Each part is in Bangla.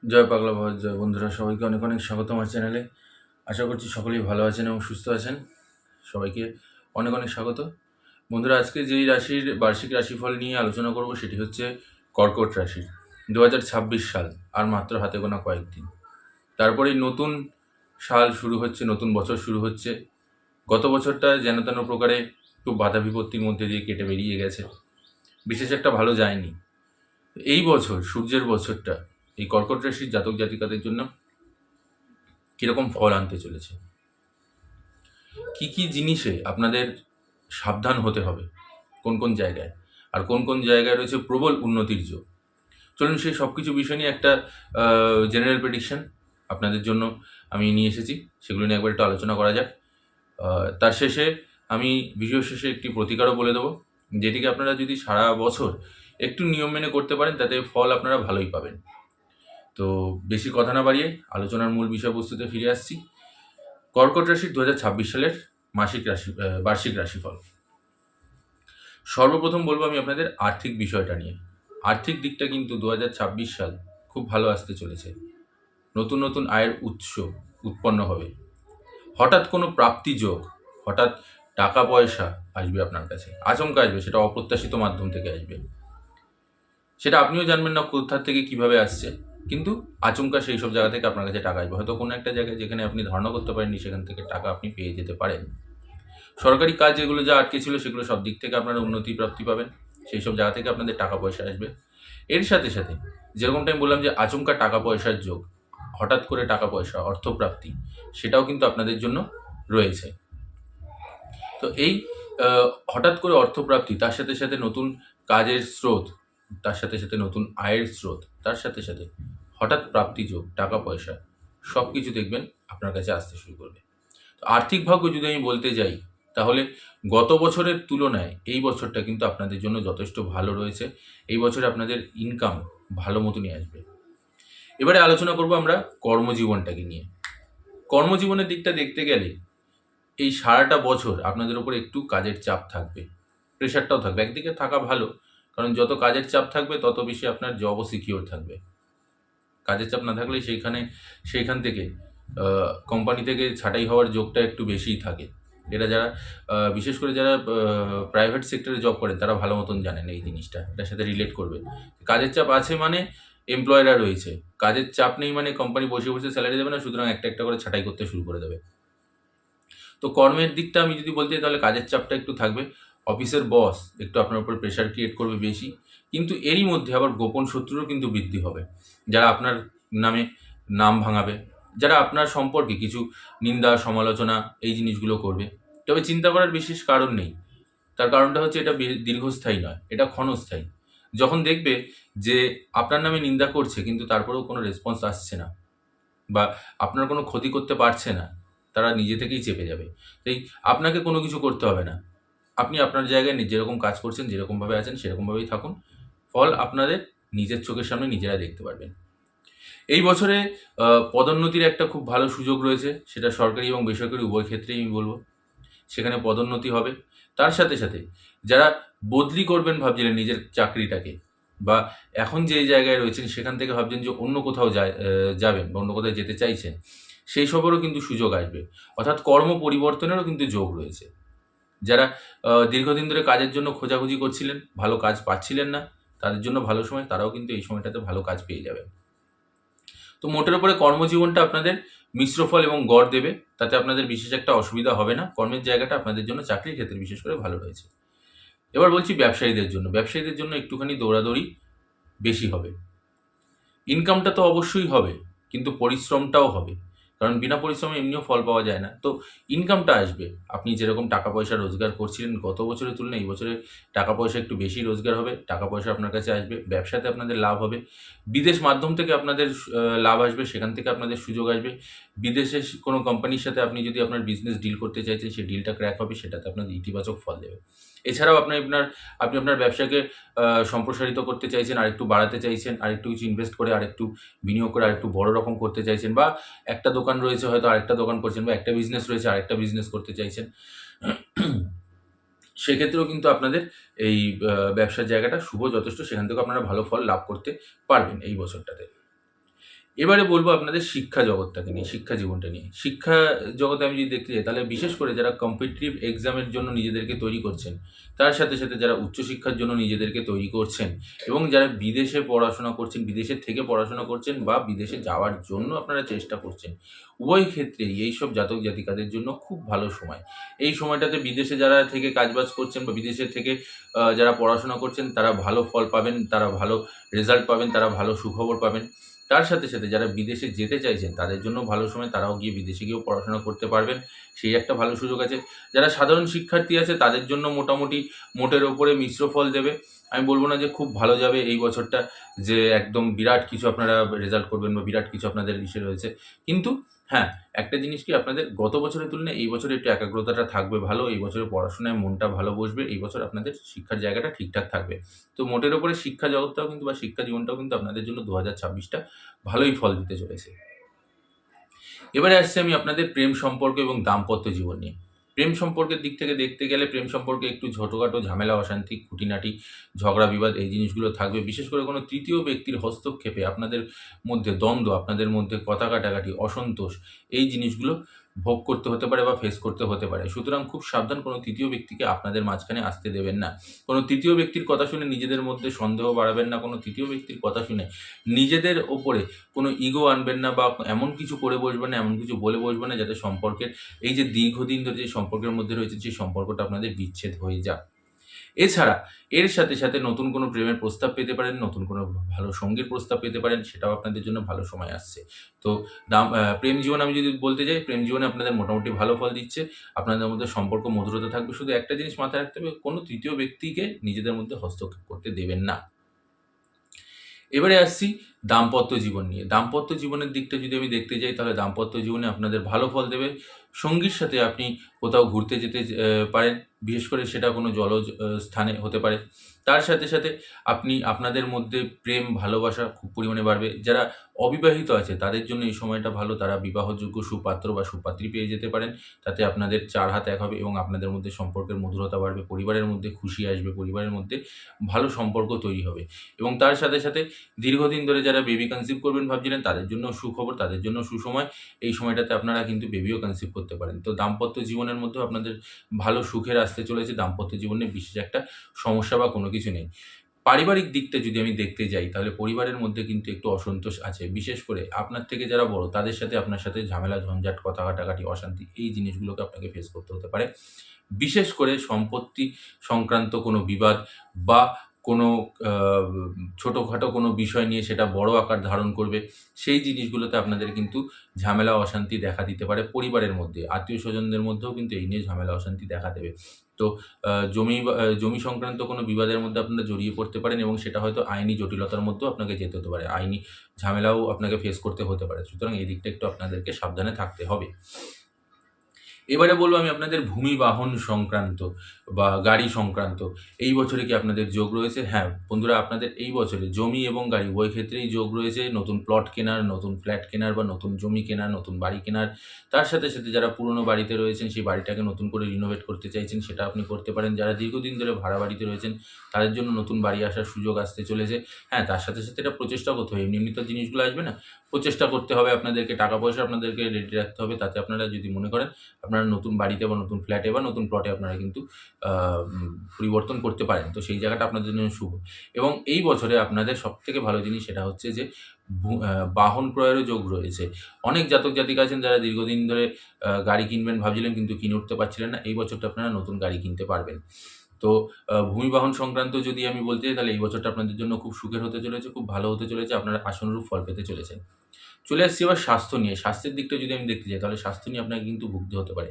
জয় পাগলা ভারত জয়। বন্ধুরা, সবাইকে অনেক অনেক স্বাগত আমার চ্যানেলে। আশা করছি সকলেই ভালো আছেন এবং সুস্থ আছেন। সবাইকে অনেক অনেক স্বাগত। বন্ধুরা, আজকে যেই রাশির বার্ষিক রাশিফল নিয়ে আলোচনা করব সেটি হচ্ছে কর্কট রাশির 2026 সাল। আর মাত্র হাতে গোনা কয়েকদিন, তারপরেই নতুন সাল শুরু হচ্ছে, নতুন বছর শুরু হচ্ছে। গত বছরটা যেন তেন প্রকারে খুব বাধা বিপত্তির মধ্যে দিয়ে কেটে বেরিয়ে গেছে, বিশেষ একটা ভালো যায়নি। এই বছর, সূর্যের বছরটা, এই কর্কট রাশির জাতক জাতিকাদের জন্য কীরকম ফল আনতে চলেছে, কি কি জিনিসে আপনাদের সাবধান হতে হবে, কোন কোন জায়গায়, আর কোন কোন জায়গায় রয়েছে প্রবল উন্নতির যোগ। চলুন সেই সব কিছু বিষয় নিয়ে একটা জেনারেল প্রেডিকশন আপনাদের জন্য আমি নিয়ে এসেছি, সেগুলো নিয়ে একবার একটু আলোচনা করা যাক। তার শেষে আমি ভিডিও শেষে একটি প্রতিকারও বলে দেবো, যেটিকে আপনারা যদি সারা বছর একটু নিয়ম মেনে করতে পারেন তাতে ফল আপনারা ভালোই পাবেন। তো বেশি কথা না বাড়িয়ে আলোচনার মূল বিষয়বস্তুতে ফিরে আসছি। কর্কট রাশির 2026 সালের বার্ষিক রাশিফল। সর্বপ্রথম বলবো আমি আপনাদের আর্থিক বিষয়টা নিয়ে। আর্থিক দিকটা কিন্তু 2026 সাল খুব ভালো আসতে চলেছে। নতুন নতুন আয়ের উৎস উৎপন্ন হবে। হঠাৎ কোনো প্রাপ্তি যোগ, হঠাৎ টাকা পয়সা আসবে আপনার কাছে, আচমকা আসবে, সেটা অপ্রত্যাশিত মাধ্যম থেকে আসবে। সেটা আপনিও জানবেন না কোথা থেকে কিভাবে আসছে, কিন্তু আচমকা সেই সব জায়গা থেকে আপনার কাছে টাকা আসবে। হয়তো কোনো একটা জায়গায় যেখানে আপনি ধারণা করতে পারেননি, সেখান থেকে টাকা আপনি পেয়ে যেতে পারেন। সরকারি কাজ যেগুলো যা আটকে ছিল, সেগুলো সব দিক থেকে আপনারা উন্নতি প্রাপ্তি পাবেন। সেই সব জায়গা থেকে আপনাদের টাকা পয়সা আসবে। এর সাথে সাথে যেরকমটা আমি বললাম যে আচমকা টাকা পয়সার যোগ, হঠাৎ করে টাকা পয়সা, অর্থপ্রাপ্তি, সেটাও কিন্তু আপনাদের জন্য রয়েছে। তো এই হঠাৎ করে অর্থপ্রাপ্তি, তার সাথে সাথে নতুন কাজের স্রোত, তার সাথে সাথে নতুন আয়ের স্রোত, তার সাথে সাথে হঠাৎ প্রাপ্তি যোগ, টাকা পয়সা, সব কিছু দেখবেন আপনার কাছে আসতে শুরু করবে। তো আর্থিক ভাগ্য যদি আমি বলতে যাই, তাহলে গত বছরের তুলনায় এই বছরটা কিন্তু আপনাদের জন্য যথেষ্ট ভালো রয়েছে। এই বছরে আপনাদের ইনকাম ভালো মতনই আসবে। এবারে আলোচনা করব আমরা কর্মজীবনটাকে নিয়ে। কর্মজীবনের দিকটা দেখতে গেলে এই সারাটা বছর আপনাদের উপর একটু কাজের চাপ থাকবে, প্রেশারটাও থাকবে। একদিকে থাকা ভালো, কারণ যত কাজের চাপ থাকবে তত বেশি আপনার জবও সিকিওর থাকবে। কাজের চাপ না থাকলে সেইখান থেকে কোম্পানি থেকে ছাঁটাই হওয়ার যোগটা একটু বেশিই থাকে। এটা যারা বিশেষ করে যারা প্রাইভেট সেক্টরে জব করেন তারা ভালো মতন জানেন এই জিনিসটা, এটার সাথে রিলেট করবে। কাজের চাপ আছে মানে এমপ্লয়াররা রয়েছে, কাজের চাপ নেই মানে কোম্পানি বসে বসে স্যালারি দেবে না, সুতরাং একটা একটা করে ছাঁটাই করতে শুরু করে দেবে। তো কর্মের দিকটা আমি যদি বলতে চাই, তাহলে কাজের চাপটা একটু থাকবে। অফিসের বস একটু আপনার উপর প্রেশার ক্রিয়েট করবে বেশি, কিন্তু এরই মধ্যে আবার গোপন শত্রুরও কিন্তু বৃদ্ধি হবে, যারা আপনার নামে নাম ভাঙাবে, যারা আপনার সম্পর্কে কিছু নিন্দা সমালোচনা এই জিনিসগুলো করবে। তবে চিন্তা করার বিশেষ কারণ নেই। তার কারণটা হচ্ছে এটা দীর্ঘস্থায়ী নয়, এটা ক্ষণস্থায়ী। যখন দেখবে যে আপনার নামে নিন্দা করছে কিন্তু তারপরেও কোনো রেসপন্স আসছে না, বা আপনার কোনো ক্ষতি করতে পারছে না, তারা নিজে থেকেই চেপে যাবে। তাই আপনাকে কোনো কিছু করতে হবে না। আপনি আপনার জায়গায় যেরকম কাজ করছেন, যেরকমভাবে আছেন সেরকমভাবেই থাকুন। ফল আপনাদের নিজের চোখের সামনে নিজেরা দেখতে পারবেন। এই বছরে পদোন্নতির একটা খুব ভালো সুযোগ রয়েছে, সেটা সরকারি এবং বেসরকারি উভয় ক্ষেত্রেই আমি বলব। সেখানে পদোন্নতি হবে। তার সাথে সাথে যারা বদলি করবেন ভাবছিলেন নিজের চাকরিটাকে, বা এখন যে জায়গায় রয়েছেন সেখান থেকে ভাবছেন যে অন্য কোথাও যাবেন বা অন্য কোথাও যেতে চাইছেন, সেই সবেরও কিন্তু সুযোগ আসবে। অর্থাৎ কর্ম পরিবর্তনেরও কিন্তু যোগ রয়েছে। যারা দীর্ঘদিন ধরে কাজের জন্য খোঁজাখুঁজি করছিলেন, ভালো কাজ পাচ্ছিলেন না, তাদের জন্য ভালো সময়, তারাও কিন্তু এই সময়টাতে ভালো কাজ পেয়ে যাবেন। তো মোটের উপরে কর্মজীবনটা আপনাদের মিশ্র ফল এবং গড় দেবে, তাতে আপনাদের বিশেষ একটা অসুবিধা হবে না। কর্মের জায়গাটা আপনাদের জন্য চাকরির ক্ষেত্রে বিশেষ করে ভালো রয়েছে। এবার বলছি ব্যবসায়ীদের জন্য। ব্যবসায়ীদের জন্য একটুখানি দৌড়াদৌড়ি বেশি হবে। ইনকামটা তো অবশ্যই হবে, কিন্তু পরিশ্রমটাও হবে। কারণ বিনা পরিশ্রমে এমনিও ফল পাওয়া যায় না। তো ইনকামটা আসবে। আপনি যেরকম টাকা পয়সা রোজগার করছিলেন গত বছরের তুলনায় এই বছরে টাকা পয়সা একটু বেশি রোজগার হবে। টাকা পয়সা আপনার কাছে আসবে। ব্যবসাতে আপনাদের লাভ হবে। বিদেশ মাধ্যম থেকে আপনাদের লাভ আসবে, সেখান থেকে আপনাদের সুযোগ আসবে। বিদেশে কোনো কোম্পানির সাথে আপনি যদি আপনার বিজনেস ডিল করতে চাইছেন, সেই ডিলটা ক্র্যাক হবে, সেটাতে আপনাদের ইতিবাচক ফল দেবে। এছাড়াও আপনি আপনার ব্যবসাকে সম্প্রসারিত করতে চাইছেন, আরেকটু বাড়াতে চাইছেন, আরেকটু কিছু ইনভেস্ট করে, আরেকটু বিনিয়োগ করে আরেকটু বড় রকম করতে চাইছেন, বা একটা দোকান রয়েছে হয়তো আরেকটা দোকান করছেন, বা একটা বিজনেস রয়েছে আরেকটা বিজনেস করতে চাইছেন, সেক্ষেত্রেও কিন্তু আপনাদের এই ব্যবসার জায়গাটা শুভ যথেষ্ট। সেখান থেকেও আপনারা ভালো ফল লাভ করতে পারবেন এই বছরটাতে। এবারে বলবো আপনাদের শিক্ষা জগৎটাকে নিয়ে, শিক্ষা জীবনটা নিয়ে। শিক্ষা জগতে আমি যদি দেখতে যাই, তাহলে বিশেষ করে যারা কম্পিটিটিভ এক্সামের জন্য নিজেদেরকে তৈরি করছেন, তার সাথে সাথে যারা উচ্চশিক্ষার জন্য নিজেদেরকে তৈরি করছেন এবং যারা বিদেশে পড়াশোনা করছেন, বিদেশের থেকে পড়াশোনা করছেন বা বিদেশে যাওয়ার জন্য আপনারা চেষ্টা করছেন, উভয় ক্ষেত্রেই এইসব জাতক জাতিকাদের জন্য খুব ভালো সময়। এই সময়টাতে বিদেশে যারা থেকে কাজবাজ করছেন বা বিদেশের থেকে যারা পড়াশোনা করছেন, তারা ভালো ফল পাবেন, তারা ভালো রেজাল্ট পাবেন, তারা ভালো সুখবর পাবেন। তার সাথে সাথে যারা বিদেশে যেতে চাইছেন, তাদের জন্য ভালো সময়, তারাও গিয়ে বিদেশে গিয়েও পড়াশোনা করতে পারবেন। সেই একটা ভালো সুযোগ আছে। যারা সাধারণ শিক্ষার্থী আছে, তাদের জন্য মোটামুটি মোটের ওপরে মিশ্র ফল দেবে। আমি বলব না যে খুব ভালো যাবে এই বছরটা, যে একদম বিরাট কিছু আপনারা রেজাল্ট করবেন বা বিরাট কিছু আপনাদের ইসে রয়েছে। কিন্তু হ্যাঁ, একটা জিনিস কি, আপনাদের গত বছরের তুলনায় এই বছরে একটু একাগ্রতাটা থাকবে ভালো। এই বছরে পড়াশোনায় মনটা ভালো বসবে। এই বছর আপনাদের শিক্ষার জায়গাটা ঠিকঠাক থাকবে। তো মোটের ওপরে শিক্ষা জগৎটাও কিন্তু বা শিক্ষা জীবনটাও কিন্তু আপনাদের জন্য ২০২৬টা ভালোই ফল দিতে চলেছে। এবারে আসছি আমি আপনাদের প্রেম সম্পর্ক এবং দাম্পত্য জীবন নিয়ে। প্রেম সম্পর্কের দিক থেকে দেখতে গেলে প্রেম সম্পর্কে একটু ছোটখাটো ঝামেলা, অশান্তি, খুঁটিনাটি, ঝগড়া বিবাদ এই জিনিসগুলো থাকবে। বিশেষ করে কোনো তৃতীয় ব্যক্তির হস্তক্ষেপে আপনাদের মধ্যে দ্বন্দ্ব, আপনাদের মধ্যে কথা কাটাকাটি, অসন্তোষ এই জিনিসগুলো ভোগ করতে হতে পারে বা ফেস করতে হতে পারে। সুতরাং খুব সাবধান, কোনো তৃতীয় ব্যক্তিকে আপনাদের মাঝখানে আসতে দেবেন না। কোনো তৃতীয় ব্যক্তির কথা শুনে নিজেদের মধ্যে সন্দেহ বাড়াবেন না। কোনো তৃতীয় ব্যক্তির কথা শুনে নিজেদের ওপরে কোনো ইগো আনবেন না বা এমন কিছু করে বসবেন না, এমন কিছু বলে বসবেন না যাতে সম্পর্কের এই যে দীর্ঘদিন ধরে যে সম্পর্কের মধ্যে রয়েছে, সেই সম্পর্কটা আপনাদের বিচ্ছেদ হয়ে যাক। এছাড়া এর সাথে সাথে নতুন কোনো প্রেমের প্রস্তাব পেতে পারেন, নতুন কোনো ভালো সঙ্গীর প্রস্তাব পেতে পারেন, সেটাও আপনাদের জন্য ভালো সময় আসছে। তো প্রেম জীবন আমি যদি বলতে যাই, প্রেম জীবনে আপনাদের মোটামুটি ভালো ফল দিচ্ছে। আপনাদের মধ্যে সম্পর্ক মধুরতা থাকবে। শুধু একটা জিনিস মাথায় রাখতে হবে, কোনো তৃতীয় ব্যক্তিকে নিজেদের মধ্যে হস্তক্ষেপ করতে দেবেন না। এবারে আসছি দাম্পত্য জীবন নিয়ে। দাম্পত্য জীবনের দিকটা যদি আমি দেখতে যাই, তাহলে দাম্পত্য জীবনে আপনাদের ভালো ফল দেবে। সঙ্গীর সাথে আপনি কোথাও ঘুরতে যেতে পারেন। বিশেষ করে সেটা কোনো জলজ স্থানে হতে পারে। তার সাথে সাথে আপনি আপনাদের মধ্যে প্রেম, ভালোবাসা খুব পরিমাণে বাড়বে। যারা অবিবাহিত আছে, তাদের জন্য এই সময়টা ভালো। তারা বিবাহযোগ্য সুপাত্র বা সুপাত্রী পেয়ে যেতে পারেন। তাতে আপনাদের ৪ হাত এক হবে এবং আপনাদের মধ্যে সম্পর্কের মধুরতা বাড়বে। পরিবারের মধ্যে খুশি আসবে। পরিবারের মধ্যে ভালো সম্পর্ক তৈরি হবে এবং তার সাথে সাথে দীর্ঘদিন ধরে যারা বেবি কনসিভ করবেন ভাবছিলেন, তাদের জন্য সুখবর, তাদের জন্য সুসময়। এই সময়টাতে আপনারা কিন্তু বেবিও কনসিভ করতে পারেন। তো দাম্পত্য জীবনের মধ্যেও আপনাদের ভালো সুখের আসতে চলেছে। দাম্পত্য জীবনে বিশেষ একটা সমস্যা বা কোনো কিছু নেই। পারিবারিক দিকটা যদি আমি দেখতে যাই, তাহলে পরিবারের মধ্যে কিন্তু একটু অসন্তোষ আছে। বিশেষ করে আপনার থেকে যারা বড়, তাদের সাথে আপনার সাথে ঝামেলা, ঝঞ্ঝাট, কথা কাটাকাটি, অশান্তি এই জিনিসগুলোকে আপনাকে ফেস করতে হতে পারে। বিশেষ করে সম্পত্তি সংক্রান্ত কোনো বিবাদ বা কোনো আ ছোটখাটো কোনো বিষয় নিয়ে সেটা বড় আকার ধারণ করবে। সেই জিনিসগুলোতে আপনাদের কিন্তু ঝামেলা, অশান্তি দেখা দিতে পারে পরিবারের মধ্যে। আত্মীয়স্বজনদের মধ্যেও কিন্তু এই নিয়ে ঝামেলা, অশান্তি দেখা দেবে। তো জমি সংক্রান্ত কোনো বিবাদের মধ্যে আপনারা জড়িয়ে পড়তে পারেন এবং সেটা হয়তো আইনি জটিলতার মধ্যেও আপনাকে যেতে হতে পারে। আইনি ঝামেলাও আপনাকে ফেস করতে হতে পারে। সুতরাং এই দিকটা একটু আপনাদেরকে সাবধানে থাকতে হবে। এবারে বলব আমি আপনাদের ভূমি বাহন সংক্রান্ত বা গাড়ি সংক্রান্ত। এই বছরে কি আপনাদের যোগ রয়েছে? হ্যাঁ, বন্ধুরা, আপনাদের এই বছরে জমি এবং গাড়ি উভয় ক্ষেত্রেই যোগ রয়েছে। নতুন প্লট কেনার, নতুন ফ্ল্যাট কেনার বা নতুন জমি কেনার, নতুন বাড়ি কেনার। তার সাথে সাথে যারা পুরনো বাড়িতে রয়েছেন, সেই বাড়িটাকে নতুন করে রিনোভেট করতে চাইছেন, সেটা আপনি করতে পারেন। যারা দীর্ঘদিন ধরে ভাড়া বাড়িতে রয়েছেন, তাদের জন্য নতুন বাড়ি আসার সুযোগ আসতে চলেছে। হ্যাঁ, তার সাথে সাথে এটা প্রচেষ্টাও করতে হবে। এমনি এমনি তো জিনিসগুলো আসবে না। প্রচেষ্টা করতে হবে আপনাদেরকে, টাকা পয়সা আপনাদেরকে রেডি রাখতে হবে। তাতে আপনারা যদি মনে করেন আপনারা নতুন বাড়িতে বা নতুন ফ্ল্যাটে বা নতুন প্লটে আপনারা কিন্তু আ পরিবর্তন করতে পারেন। তো সেই জায়গাটা আপনাদের জন্য শুভ। এবং এই বছরে আপনাদের সবথেকে ভালো জিনিস সেটা হচ্ছে যে বাহন ক্রয়েরও যোগ রয়েছে। অনেক জাতক জাতিকা আছেন যারা দীর্ঘদিন ধরে গাড়ি কিনবেন ভাবছিলেন কিন্তু কিনে উঠতে পারছিলেন না। এই বছরটা আপনারা নতুন গাড়ি কিনতে পারবেন। তো ভূমি বাহন সংক্রান্ত যদি আমি বলতে যাই, তাহলে এই বছরটা আপনাদের জন্য খুব সুখের হতে চলেছে, খুব ভালো হতে চলেছে। আপনারা আশানুরূপ ফল পেতে চলেছেন। চলে আসছি এবার স্বাস্থ্য নিয়ে। স্বাস্থ্যের দিকটা যদি আমি দেখতে যাই, তাহলে স্বাস্থ্য নিয়ে আপনাকে কিন্তু ভুগতে হতে পারে।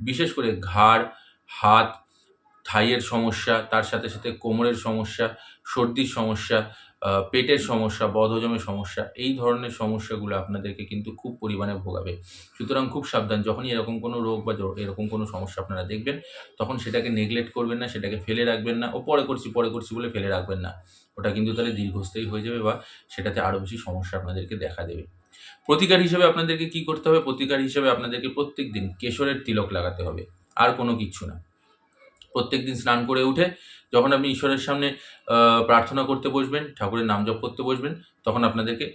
বিশেষ করে ঘাড়, হাত, থাইয়ের সমস্যা, তার সাথে সাথে কোমরের সমস্যা, সর্দির সমস্যা, পেটের সমস্যা, বদহজমের সমস্যা, এই ধরনের সমস্যাগুলো আপনাদেরকে কিন্তু খুব পরিমাণে ভোগাবে। সুতরাং খুব সাবধান। যখনই এরকম কোনো রোগ বা এরকম কোনো সমস্যা আপনারা দেখবেন, তখন সেটাকে নেগলেক্ট করবেন না, সেটাকে ফেলে রাখবেন না। পরে করছি বলে ফেলে রাখবেন না। ওটা কিন্তু তাহলে দীর্ঘস্থায়ী হয়ে যাবে বা সেটাতে আরও বেশি সমস্যা আপনাদেরকে দেখা দেবে। প্রতিকার হিসেবে আপনাদেরকে কি করতে হবে? প্রতিকার হিসেবে আপনাদেরকে প্রত্যেকদিন কেশরের তিলক লাগাতে হবে। আর কোনো কিচ্ছু না। প্রত্যেকদিন স্নান করে উঠে যখন আপনি ঈশ্বরের সামনে প্রার্থনা করতে বসবেন, ঠাকুরের নাম জপ করতে বসবেন, তখন আপনাদেরকে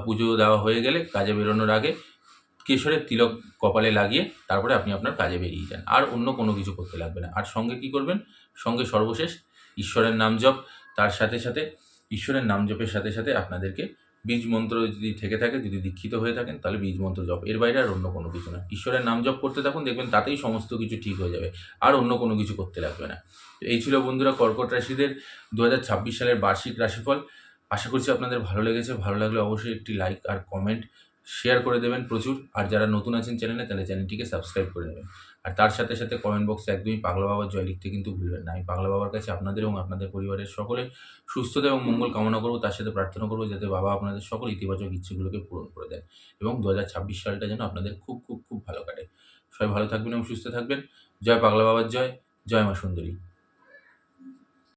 পুজো দেওয়া হয়ে গেলে কাজে বেরোনোর আগে কেশরের তিলক কপালে লাগিয়ে তারপরে আপনি আপনার কাজে বেরিয়ে যান। আর অন্য কোনো কিছু করতে লাগবে না। আর সঙ্গে কি করবেন? সঙ্গে সর্বশেষ ঈশ্বরের নাম জপ, তার সাথে, সাথে ঈশ্বরের নাম জপের সাথে, সাথে আপনাদেরকে বীজ মন্ত্র যদি থেকে থাকে, যদি দীক্ষিত হয়ে থাকেন তাহলে বীজ মন্ত্র জপ। এর বাইরে আর অন্য কোনো কিছু না। ঈশ্বরের নাম জপ করতে থাকুন, দেখবেন তাতেই সমস্ত কিছু ঠিক হয়ে যাবে। আর অন্য কোনো কিছু করতে লাগবে না। তো এই ছিল বন্ধুরা কর্কট রাশিদের ২০২৬ সালের বার্ষিক রাশিফল। আশা করছি আপনাদের ভালো লেগেছে। ভালো লাগলে অবশ্যই একটি লাইক আর কমেন্ট শেয়ার করে দেবেন প্রচুর। আর যারা নতুন আছেন চ্যানেলে, তাহলে চ্যানেলটিকে সাবস্ক্রাইব করে নেবেন। আর তার সাথে, সাথে কমেন্ট বক্সে একদমই পাগলা বাবার জয় লিখতে কিন্তু ভুলবেন না। আমি পাগলা বাবার কাছে আপনাদের এবং আপনাদের পরিবারের সকলের সুস্থতা এবং মঙ্গল কামনা করব। তার সাথে প্রার্থনা করব যাতে বাবা আপনাদের সকল ইতিবাচক ইচ্ছেগুলোকে পূরণ করে দেন এবং ২০২৬ সালটা যেন আপনাদের খুব, খুব, খুব ভালো কাটে। সবাই ভালো থাকবেন এবং সুস্থ থাকবেন। জয় পাগলা বাবার জয়, জয় মা সুন্দরী।